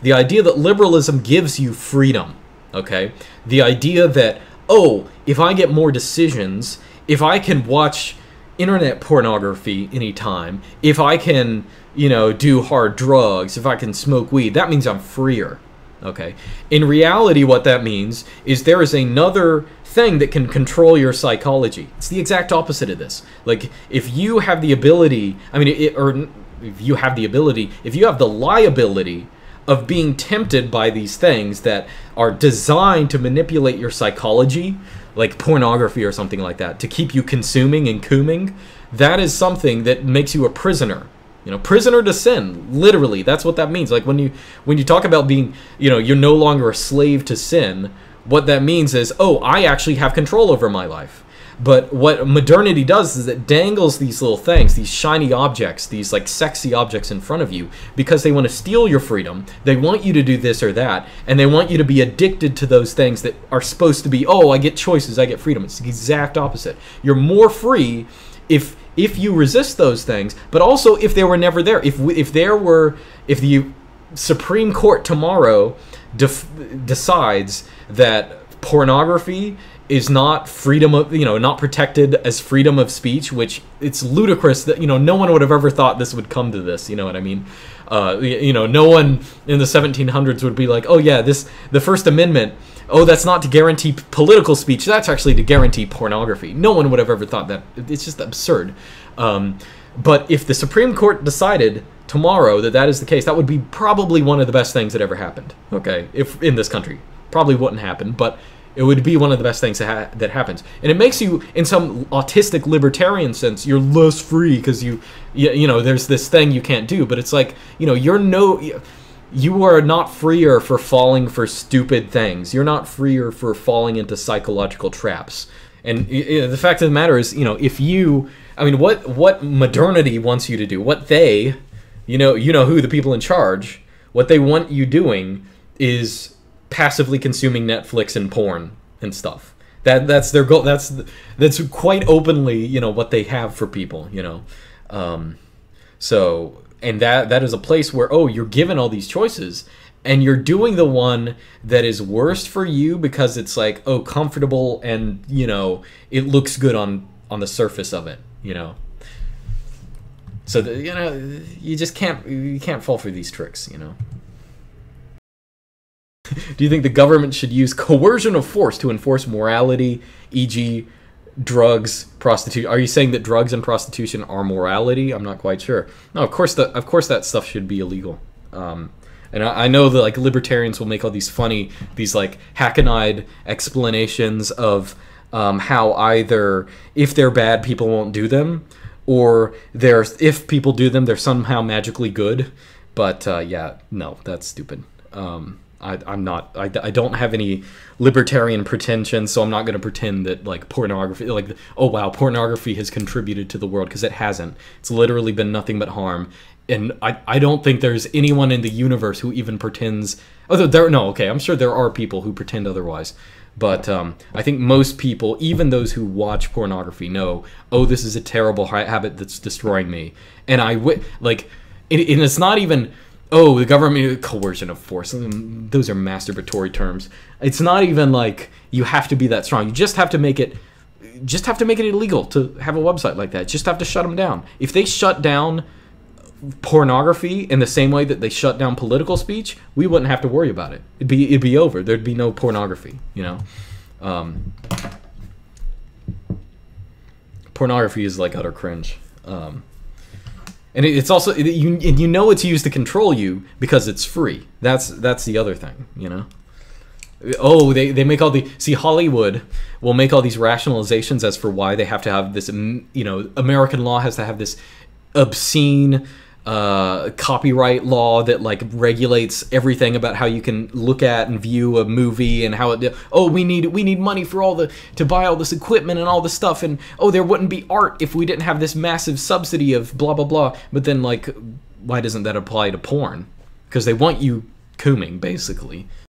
The idea that liberalism gives you freedom, okay? The idea that, oh, if I get more decisions, if I can watch internet pornography anytime, if I can, you know, do hard drugs, if I can smoke weed, that means I'm freer, okay? In reality, what that means is there is another thing that can control your psychology. It's the exact opposite of this. Like, if you have the ability, I mean, if you have the liability of being tempted by these things that are designed to manipulate your psychology, like pornography or something like that, to keep you consuming and cooming, that is something that makes you a prisoner. You know, prisoner to sin. Literally, that's what that means. Like when you talk about being, you know, you're no longer a slave to sin, what that means is, oh, I actually have control over my life. But what modernity does is it dangles these little things, these shiny objects, these like sexy objects in front of you, because they want to steal your freedom. They want you to do this or that, and they want you to be addicted to those things that are supposed to be, oh, I get choices, I get freedom. It's the exact opposite. You're more free if you resist those things, but also if they were never there. If the Supreme Court tomorrow decides that pornography is not freedom of, you know, not protected as freedom of speech, which it's ludicrous that, you know, no one would have ever thought this would come to this, you know what I mean? You know, no one in the 1700s would be like, oh yeah, the First Amendment, oh, that's not to guarantee political speech, that's actually to guarantee pornography. No one would have ever thought that. It's just absurd. But if the Supreme Court decided tomorrow that that is the case, that would be probably one of the best things that ever happened, okay, if in this country. Probably wouldn't happen, but it would be one of the best things that happens. And it makes you, in some autistic libertarian sense, you're less free because you know, there's this thing you can't do. But it's like, you know, you are not freer for falling for stupid things. You're not freer for falling into psychological traps. And the fact of the matter is, you know, I mean, what modernity wants you to do, what they, you know who the people in charge, what they want you doing is passively consuming Netflix and porn and stuff. That's their goal. That's quite openly, you know, what they have for people, you know. So, and that is a place where, oh, you're given all these choices and you're doing the one that is worst for you because it's like, oh, comfortable, and, you know, it looks good on the surface of it, you know. So you know, you can't fall for these tricks, you know. Do you think the government should use coercion of force to enforce morality, e.g., drugs, prostitution? Are you saying that drugs and prostitution are morality? I'm not quite sure. No, of course that stuff should be illegal. And I know that like libertarians will make all these funny, these like hackneyed explanations of how either if they're bad, people won't do them, or if people do them, they're somehow magically good. But yeah, no, that's stupid. I don't have any libertarian pretensions, so I'm not going to pretend that like pornography, like, oh wow, pornography has contributed to the world, because it hasn't. It's literally been nothing but harm. And I don't think there's anyone in the universe who even pretends, I'm sure there are people who pretend otherwise. But I think most people, even those who watch pornography, know, oh, this is a terrible habit that's destroying me. And and it's not even, oh, the government, coercion of force. Those are masturbatory terms. It's not even like you have to be that strong. You just have to make it illegal to have a website like that. Just have to shut them down. If they shut down pornography in the same way that they shut down political speech, we wouldn't have to worry about it. It'd be over. There'd be no pornography, you know. Pornography is like utter cringe. And it's also, you know, it's used to control you because it's free. That's the other thing, you know. Oh, they make all Hollywood will make all these rationalizations as for why they have to have this, you know, American law has to have this obscene copyright law that like regulates everything about how you can look at and view a movie, and how it, oh, we need money for to buy all this equipment and all this stuff, and oh, there wouldn't be art if we didn't have this massive subsidy of blah blah blah. But then, like, why doesn't that apply to porn? Because they want you cooming, basically.